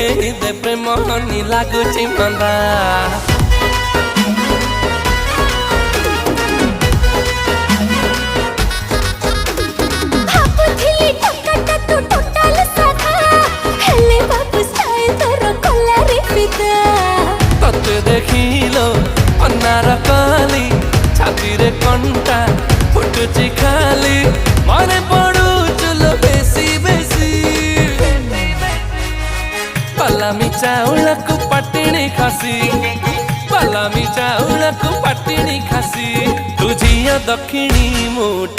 देखई दे प्रेम हनी लागुची मंदा तते देखिलो अन्नार काली छाती रे कंटा फुटुची खाली मने पड़ू चलो बेसी बेसी पलामी चाउल को पटिणी खासी पलामी चाउल को पटिणी खासी तुझिया दक्षिणी मुठ